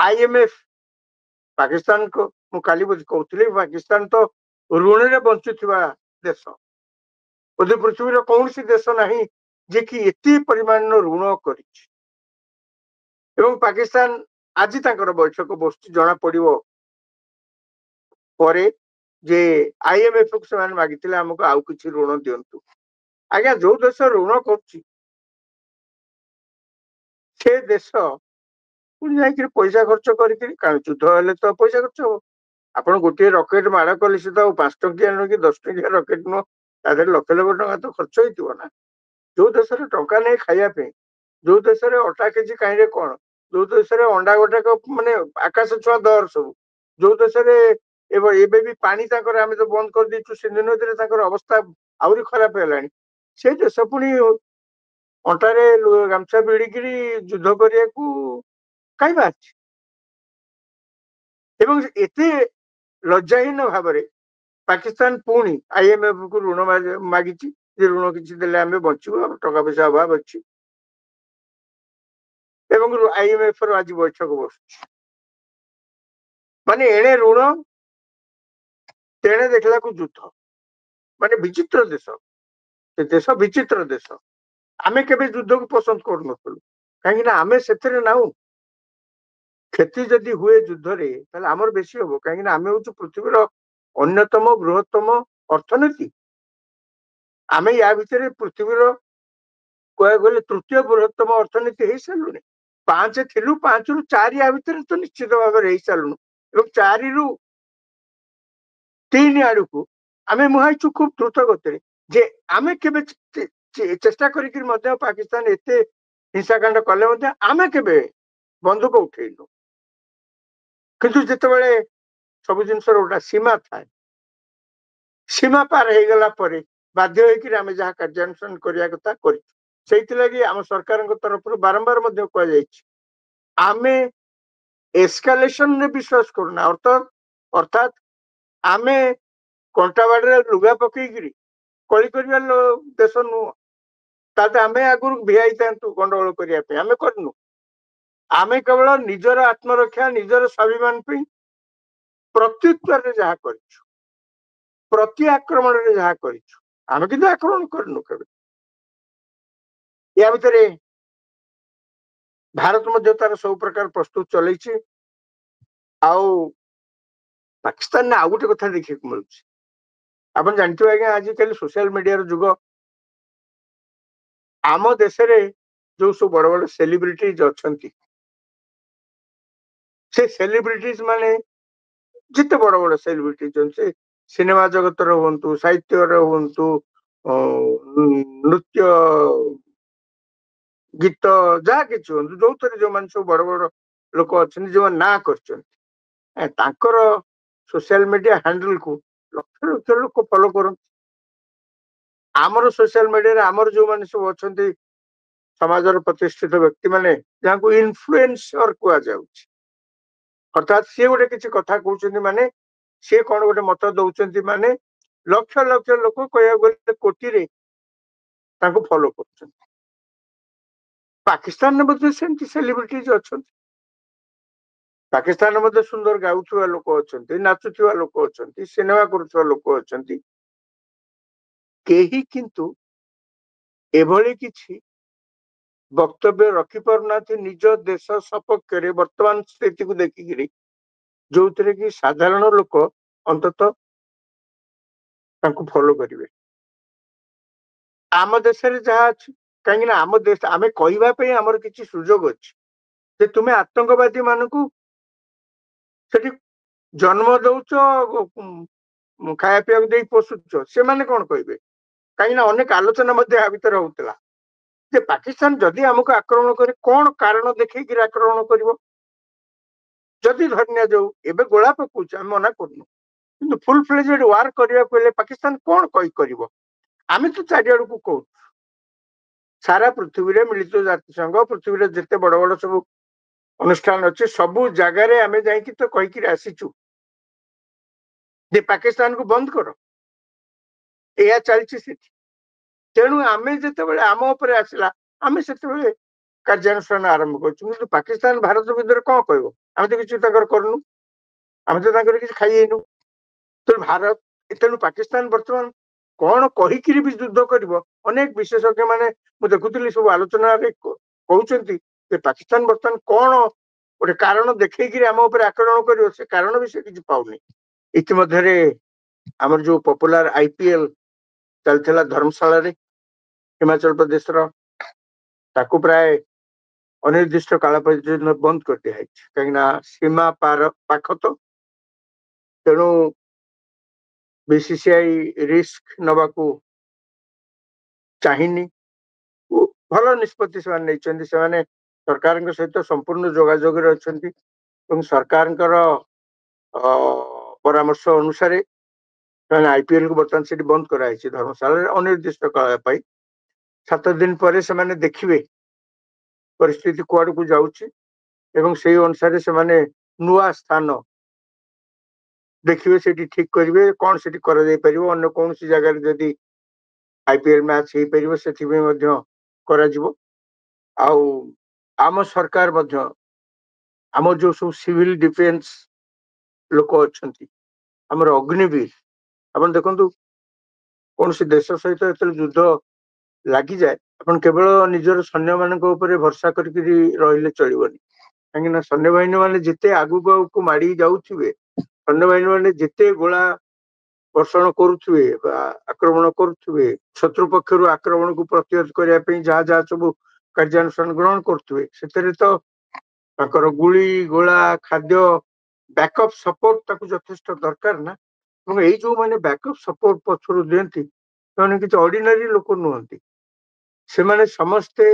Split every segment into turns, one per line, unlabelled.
IMF Pakistan को मु काली कहूली पाकिस्तान तो ऋण रे बंचुवा देश बोधे पृथ्वी कौन सी देश नहीं जे कि एति परिमाण ऋण कर पाकिस्तान आज बैठक बसुची जना पड़ो परे जे आईएमएफ को से मागिते आमको आउ कि ऋण दिंतु आज्ञा जो देश ऋण कर देश पुणी जाकर पैसा खर्च कर युद्ध हेल्ले तो पैसा खर्च हम आप गोटे रकेट माड़ कले से तो 5 टंकिया नुह कि 10 टंकिया रकेट नुह लक्ष लक्ष टका तो खर्च होना जो देश टंका नहीं खायापी जो देश अटा केजी कहीं कौन जो देश अंडा गोटाक माने आकाश छुआ दर सब जो देश भी पानी आम तो बंद कर देचु सिंधु नदी अवस्था आहरी खराब है से देश पुणी अंटारे गामछा भिड़िकी युद्ध करने कहीं बाहर एते लज्जाहीन भाव में पाकिस्तान पुणी आईएमएफ को ऋण मागी ऋण किसी आम बचू टका पैसा अभाव अच्छी आईएमएफ आज बैठक बस माने एणे ऋण तेणे देखला युद्ध माने विचित्र देश विचित्र देश आमे केबे युद्ध को पसंद कर कहीं आमे से नाऊ क्षति जदि हुए युद्ध रे आमर बेसी हम कहीं आम हूँ पृथ्वीर अन्यतम बृहत्तम अर्थनीति आम या भितर पृथ्वीर कह गले तृतीय बृहत्तम अर्थनीति हो सारूँ 5 थिलु 5 रु 4 या भितर तो निश्चित भाव में सारूँ 4 रु 3 आड़ को आम मुहाईचु खूब द्रुत गति जे आम के चेष्टा कर पाकिस्तान एत हिंसाकांड कले आम के बंदूक उठेलु किंतु जितेबाला सब जिन गोटा सीमा थाए सीमा पार हो गला बाध्य होकर जहाँ कार्यानुष्ठान करने कथा कर आम सरकार तरफ बारंबार कह एस्कालेशन ने विश्वास करूना अर्थात आम कंटा बाड़ी लुगा पकईकरी कली कर देश नुह ताते आम आगुरी भिआई था गंडगोल करने आम करनु आमे केवल निजर आत्मरक्षा निजर स्वाभिमान प्रत्युत्तर जहाँ कर प्रति आक्रमण रे जहाँ कर आम कि आक्रमण करनु केबे या भितर भारत मध्य तार सब प्रकार प्रस्तुत चल पाकिस्तान ने आउ गोटे कथा देखा मिलूँ आप जानते आज्ञा आजिकल सोशल मीडिया जुग आम देश जो सब बड़ बड़ सेलिब्रिटीज अच्छा से सेलिब्रिटीज माने जिते बड़ बड़ सेलिब्रिटीज से सिनेमा जगत हूँ साहित्य हूँ नृत्य गीत जहाँ कि जो थे जो मान सब बड़ बड़ लोक अच्छा जो ना कर सोशल मीडिया हैंडल को लक्ष लक्ष लोक फॉलो कर आमर सोशल मीडिया आमर जो मान सब अच्छा समाजर प्रतिष्ठित व्यक्ति माने जहाँ को इन्फ्लुएंसर कह जाऊँ अर्थात सी गोटे किसी कथा कहते माने सी कौन गोटे मत दौरान माने लक्ष लक्ष लोक कह गले कोटी फॉलो कर पाकिस्तान में सेलिब्रिटीज अच्छा पाकिस्तान में सुंदर गाउवा लोक अच्छा नाचुवा लोक अच्छा सिनेमा करुवा लोक अच्छा केही किंतु एभली किछि वक्तव्य रखी पारना निज देश सपक्ष वर्तमान स्थिति को देखिक जो थे कि साधारण लोक अंततः फॉलो करेंगे आम देश जहाँ अच्छी कहीं आम देश आम कहवाई आमर किसी सुजोग अच्छे तुम्हें आतंकवादी मानक से जन्म दौच खाया पीवा दे पोषुच से मैंने कौन कहे कहीं अनेक आलोचना भितर होता जे पाकिस्तान जदि आमको आक्रमण करे कौन कारण देखिए आक्रमण कर जदि धरनिया जाऊ एबे गोला पकाउछ आम मना करनु किंतु फुल फ्लेजेड वार करने को पाकिस्तान कौन कर आम तो चारिआड़ को कहूँ सारा पृथ्वी रे मिलित जातिसंघ पृथ्वी जिते बड़ बड़ सब अनुष्ठान अच्छे सबू जगार आम जा तो कहीकि आसीचु जे पाकिस्तान को बंद कर या चलती तेणु आम जिते आम उपर आसला आम से कार्यानुष्ठान आरंभ कर पाकिस्तान भारत विरुद्ध कौन कह ଆମେ ତ କିଛି ତାଙ୍କର କରୁନୁ, ଆମେ ତ ତାଙ୍କର କିଛି ଖାଇଯାଇନୁ। ତେଣୁ ଭାରତ ତେଣୁ ପାକିସ୍ତାନ ବର୍ତ୍ତମାନ କଣ କହିକିରି ବି ଯୁଦ୍ଧ କରିବ? ଅନେକ ବିଶେଷଜ୍ଞ ମାନେ ମୁଁ ଦେଖୁଥିଲି ସବୁ ଆଲୋଚନାରେ କହୁଛନ୍ତି ଯେ ପାକିସ୍ତାନ ବର୍ତ୍ତମାନ କଣ ଗୋଟେ କାରଣ ଦେଖେଇକିରି ଆମ ଉପରେ ଆକ୍ରମଣ କରିବ, ସେ କାରଣ ବି ସେ କିଛି ପାଉନି। ଇତିମଧ୍ୟରେ ଆମର ଯୋଉ ପପୁଲାର IPL ଚାଲିଥିଲା ଧର୍ମଶାଳାରେ ହିମାଚଳ ପ୍ରଦେଶର, ତାକୁ ପ୍ରାୟ ଅନିର୍ଦ୍ଦିଷ୍ଟ କାଳ ପର୍ଯ୍ୟନ୍ତ ବନ୍ଦ କରିଦିଆଯାଇଛି, କାହିଁକି ନା ସୀମା ପାଖ ତ। ତେଣୁ BCCI ରିସ୍କ ନବାକୁ ଚାହିଁନି। ଭଲ ନିଷ୍ପତ୍ତି ସେମାନେ ନେଇଛନ୍ତି। ସେମାନେ ସରକାରଙ୍କ ସହିତ ସମ୍ପୂର୍ଣ୍ଣ ଯୋଗାଯୋଗରେ ଅଛନ୍ତି ଏବଂ ସରକାରଙ୍କର ପରାମର୍ଶ ଅନୁସାରେ ସେମାନେ IPL କୁ ବର୍ତ୍ତମାନ ସେଠି ବନ୍ଦ କରାଯାଇଛି ଧର୍ମଶାଳାରେ ଅନିର୍ଦ୍ଦିଷ୍ଟ କାଳ ପାଇଁ। 7 ଦିନ ପରେ ସେମାନେ ଦେଖିବେ ପରିସ୍ଥିତି କୁଆଡକୁ ଯାଉଛି ଏବଂ ସେଇ ଅନୁସାରେ ସେମାନେ ନୂଆ ସ୍ଥାନ ଦେଖିବେ, ସେଠି ଠିକ କରିବେ କଣ ସେଠି କରାଯାଇ ପାରିବ। ଅନ୍ୟ କୌଣସି ଜାଗାରେ ଯଦି IPL ମ୍ୟାଚ ହେଇପାରିବ ସେଥିପାଇଁ ମଧ୍ୟ କରାଯିବ। ଆଉ ଆମ ସରକାର ମଧ୍ୟ ଆମର ଯୋଉ ସବୁ ସିଭିଲ ଡିଫେନ୍ସ ଲୋକ ଅଛନ୍ତି, ଆମର ଅଗ୍ନିବୀର, ଆପଣ ଦେଖନ୍ତୁ କୌଣସି ଦେଶ ସହିତ ଯେତେବେଳେ ଯୁଦ୍ଧ ଲାଗିଯାଏ ଆପଣ କେବଳ ନିଜର ସୈନ୍ୟମାନଙ୍କ ଉପରେ ଭରସା କରିକିରି ରହିଲେ ଚଳିବନି। କାହିଁକି ନା ସୈନ୍ୟବାହିନୀ ମାନେ ଯେତେ ଆଗକୁ ଆଗକୁ ମାଡି ଯାଉଥିବେ, ସୈନ୍ୟବାହିନୀ ମାନେ ଯେତେ ଗୋଳା ବର୍ଷଣ କରୁଥିବେ ବା ଆକ୍ରମଣ କରୁଥିବେ, ଶତ୍ରୁ ପକ୍ଷରୁ ଆକ୍ରମଣକୁ ପ୍ରତିହତ କରିବା ପାଇଁ ଯାହା ଯାହା ସବୁ କାର୍ଯ୍ୟାନୁଷ୍ଠାନ ଗ୍ରହଣ କରୁଥିବେ, ସେଥିରେ ତ ତାଙ୍କର ଗୁଳି ଗୋଳା ଖାଦ୍ୟ ବ୍ୟାକଅପ୍ ସପୋର୍ଟ ତାକୁ ଯଥେଷ୍ଟ ଦରକାର ନା। ଏବଂ ଏଇ ଯୋଉମାନେ ବ୍ୟାକଅପ୍ ସପୋର୍ଟ ପଛରୁ ଦିଅନ୍ତି ସେମାନେ କିଛି ଅର୍ଡିନାରୀ ଲୋକ ନୁହନ୍ତି। ସେମାନେ ସମସ୍ତେ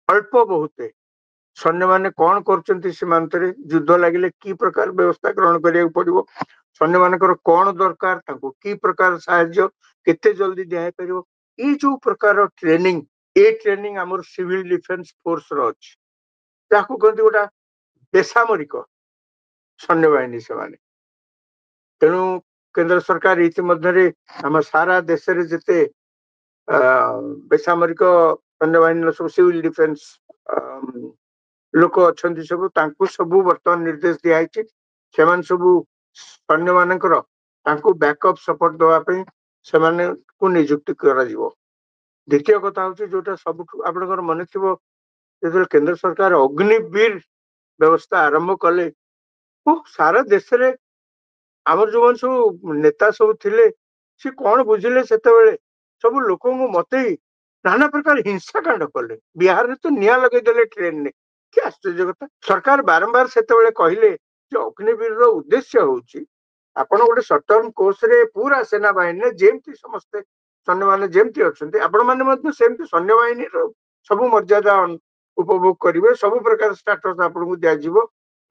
ଅଳ୍ପ ବହୁତେ ସୈନ୍ୟମାନେ କଣ କରୁଛନ୍ତି ସୀମାନ୍ତରେ, ଯୁଦ୍ଧ ଲାଗିଲେ କି ପ୍ରକାର ବ୍ୟବସ୍ଥା ଗ୍ରହଣ କରିବାକୁ ପଡିବ, ସୈନ୍ୟମାନଙ୍କର କଣ ଦରକାର, ତାଙ୍କୁ କି ପ୍ରକାର ସାହାଯ୍ୟ କେତେ ଜଲଦି ଦିଆଯାଇପାରିବ, ଏଇ ଯୋଉ ପ୍ରକାର ଟ୍ରେନିଂ, ଏ ଟ୍ରେନିଂ ଆମର ସିଭିଲ ଡିଫେନ୍ସ ଫୋର୍ସ ର ଅଛି, ଯାହାକୁ କହନ୍ତି ଗୋଟା ବେସାମରିକ ସୈନ୍ୟବାହିନୀ ସେମାନେ। ତେଣୁ କେନ୍ଦ୍ର ସରକାର ଇତିମଧ୍ୟରେ ଆମ ସାରା ଦେଶରେ ଯେତେ ବେସାମରିକ ସୈନ୍ୟବାହିନୀର ସବୁ ସିଭିଲ ଡିଫେନ୍ସ ଲୋକ ଅଛନ୍ତି ସବୁ, ତାଙ୍କୁ ସବୁ ବର୍ତ୍ତମାନ ନିର୍ଦ୍ଦେଶ ଦିଆଯାଇଛି ସେମାନେ ସବୁ ସୈନ୍ୟମାନଙ୍କର ତାଙ୍କୁ ବ୍ୟାକଅପ୍ ସପୋର୍ଟ ଦେବା ପାଇଁ ସେମାନଙ୍କୁ ନିଯୁକ୍ତି କରାଯିବ। ଦ୍ୱିତୀୟ କଥା ହଉଛି ଯୋଉଟା ସବୁଠୁ ଆପଣଙ୍କର ମନେ ଥିବ, ଯେତେବେଳେ କେନ୍ଦ୍ର ସରକାର ଅଗ୍ନିବୀର ବ୍ୟବସ୍ଥା ଆରମ୍ଭ କଲେ, ସାରା ଦେଶରେ ଆମର ଯୋଉମାନେ ସବୁ ନେତା ସବୁ ଥିଲେ ସେ କଣ ବୁଝିଲେ, ସେତେବେଳେ ସବୁ ଲୋକଙ୍କୁ ମତେଇ ନାନା ପ୍ରକାର ହିଂସାକାଣ୍ଡ କଲେ। ବିହାରରେ ତ ନିଆଁ ଲଗେଇଦେଲେ ଟ୍ରେନରେ, କି ଆଶ୍ଚର୍ଯ୍ୟ କଥା। ସରକାର ବାରମ୍ବାର ସେତେବେଳେ କହିଲେ ଯେ ଅଗ୍ନିବୀରର ଉଦ୍ଦେଶ୍ୟ ହଉଛି ଆପଣ ଗୋଟେ ସର୍ଟ ଟର୍ମ କୋର୍ସରେ ପୁରା ସେନାବାହିନୀରେ ଯେମିତି ସମସ୍ତେ ସୈନ୍ୟମାନେ ଯେମିତି ଅଛନ୍ତି ଆପଣ ମାନେ ମଧ୍ୟ ସେମିତି ସୈନ୍ୟବାହିନୀର ସବୁ ମର୍ଯ୍ୟାଦା ଉପଭୋଗ କରିବେ, ସବୁ ପ୍ରକାର ଷ୍ଟାଟସ ଆପଣଙ୍କୁ ଦିଆଯିବ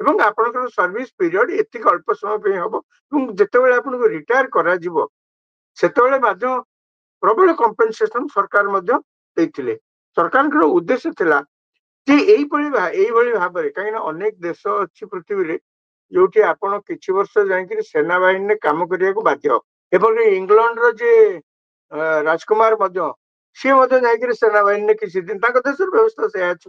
ଏବଂ ଆପଣଙ୍କର ସର୍ଭିସ ପିରିୟଡ ଏତିକି ଅଳ୍ପ ସମୟ ପାଇଁ ହବ ଏବଂ ଯେତେବେଳେ ଆପଣଙ୍କୁ ରିଟାୟାର କରାଯିବ ସେତେବେଳେ ମଧ୍ୟ ପ୍ରବଳ କମ୍ପେନସେସନ ସରକାର ମଧ୍ୟ ଦେଇଥିଲେ। ସରକାରଙ୍କର ଉଦ୍ଦେଶ୍ୟ ଥିଲା ଯେ ଏଇଭଳି ଭାବରେ, କାହିଁକିନା ଅନେକ ଦେଶ ଅଛି ପୃଥିବୀରେ ଯୋଉଠି ଆପଣ କିଛି ବର୍ଷ ଯାଇକିରି ସେନାବାହିନୀରେ କାମ କରିବାକୁ ବାଧ୍ୟ। ଏବଂ ଇଂଲଣ୍ଡର ଯେ ରାଜକୁମାର ମଧ୍ୟ ସିଏ ମଧ୍ୟ ଯାଇକିରି ସେନାବାହିନୀରେ କିଛି ଦିନ, ତାଙ୍କ ଦେଶର ବ୍ୟବସ୍ଥା ସେୟା ଅଛି।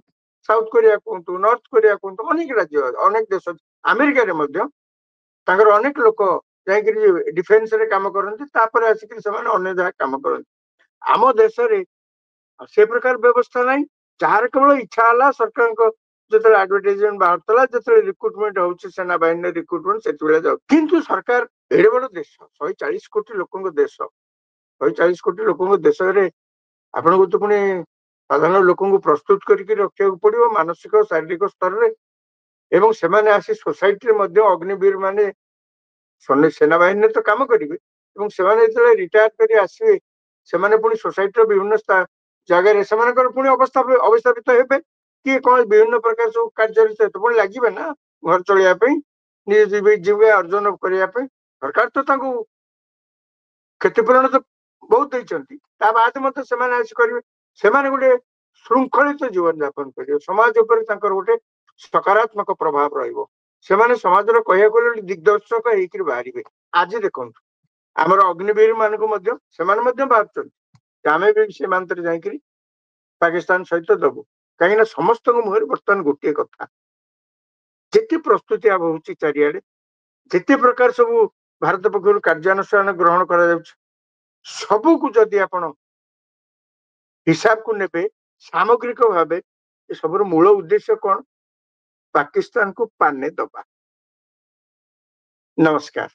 ସାଉଥ କୋରିଆ କୁହନ୍ତୁ, ନର୍ଥ କୋରିଆ କୁହନ୍ତୁ, ଅନେକ ରାଜ୍ୟ ଅନେକ ଦେଶ, ଆମେରିକାରେ ମଧ୍ୟ ତାଙ୍କର ଅନେକ ଲୋକ ଯାଇକିରି ଡିଫେନ୍ସରେ କାମ କରନ୍ତି, ତାପରେ ଆସିକିରି ସେମାନେ ଅନ୍ୟ ଯାହା କାମ କରନ୍ତି। ଆମ ଦେଶରେ ସେ ପ୍ରକାର ବ୍ୟବସ୍ଥା ନାହିଁ। ଯାହାର କେବଳ ଇଚ୍ଛା ହେଲା ସରକାରଙ୍କ ଯେତେବେଳେ ଆଡଭର୍ଟାଇଜମେଣ୍ଟ ବାହାରୁଥିଲା, ଯେତେବେଳେ ରିକ୍ରୁଟମେଣ୍ଟ ହଉଛି ସେନାବାହିନୀରେ ରିକ୍ରୁଟମେଣ୍ଟ, ସେତେବେଳେ ଯାଉ। କିନ୍ତୁ ସରକାର ଏଡେ ବଡ ଦେଶ, 140 କୋଟି ଲୋକଙ୍କ ଦେଶ, 140 କୋଟି ଲୋକଙ୍କ ଦେଶରେ ଆପଣଙ୍କୁ ତ ପୁଣି ସାଧାରଣ ଲୋକଙ୍କୁ ପ୍ରସ୍ତୁତ କରିକି ରଖିବାକୁ ପଡିବ ମାନସିକ ଶାରୀରିକ ସ୍ତରରେ। ଏବଂ ସେମାନେ ଆସି ସୋସାଇଟିରେ ମଧ୍ୟ ଅଗ୍ନିବୀର ମାନେ ସେନାବାହିନୀରେ ତ କାମ କରିବେ ଏବଂ ସେମାନେ ଯେତେବେଳେ ରିଟାୟାର କରି ଆସିବେ ସେମାନେ ପୁଣି ସୋସାଇଟିର ବିଭିନ୍ନ ଜାଗାରେ ସେମାନଙ୍କର ପୁଣି ଅବସ୍ଥାପିତ ହେବେ, କିଏ କଣ ବିଭିନ୍ନ ପ୍ରକାର ସବୁ କାର୍ଯ୍ୟରେ ସହିତ ପୁଣି ଲାଗିବେ ନା ଘର ଚଳିବା ପାଇଁ, ନିଜ ଜୀବିକା ଅର୍ଜନ କରିବା ପାଇଁ। ସରକାର ତ ତାଙ୍କୁ କ୍ଷତିପୂରଣ ତ ବହୁତ ଦେଇଛନ୍ତି, ତା ବାଦ ମଧ୍ୟ ସେମାନେ ଆସି କରିବେ। ସେମାନେ ଗୋଟେ ଶୃଙ୍ଖଳିତ ଜୀବନ ଯାପନ କରିବେ, ସମାଜ ଉପରେ ତାଙ୍କର ଗୋଟେ ସକାରାତ୍ମକ ପ୍ରଭାବ ରହିବ। ସେମାନେ ସମାଜର କହିବାକୁ ଗଲେ ଦିଗ୍ଦର୍ଶକ ହେଇକିରି ବାହାରିବେ। ଆଜି ଦେଖନ୍ତୁ ଆମର ଅଗ୍ନିବୀର ମାନଙ୍କୁ ମଧ୍ୟ ସେମାନେ ମଧ୍ୟ ବାହାରୁଛନ୍ତି ଆମେ ବି ସୀମାନ୍ତରେ ଯାଇକିରି ପାକିସ୍ତାନ ସହିତ ଦବୁ, कहीं समस्त मुहर बर्तमान गोटे कथा जिते प्रस्तुति होची चारिआडे जिते प्रकार सब भारत पक्षर कार्यानुष्ठान ग्रहण करा सबू को जदि आपण हिसाब को नेबे सामग्रिक भाव सब मूल उद्देश्य कौन पाकिस्तान को पाने दबा। नमस्कार।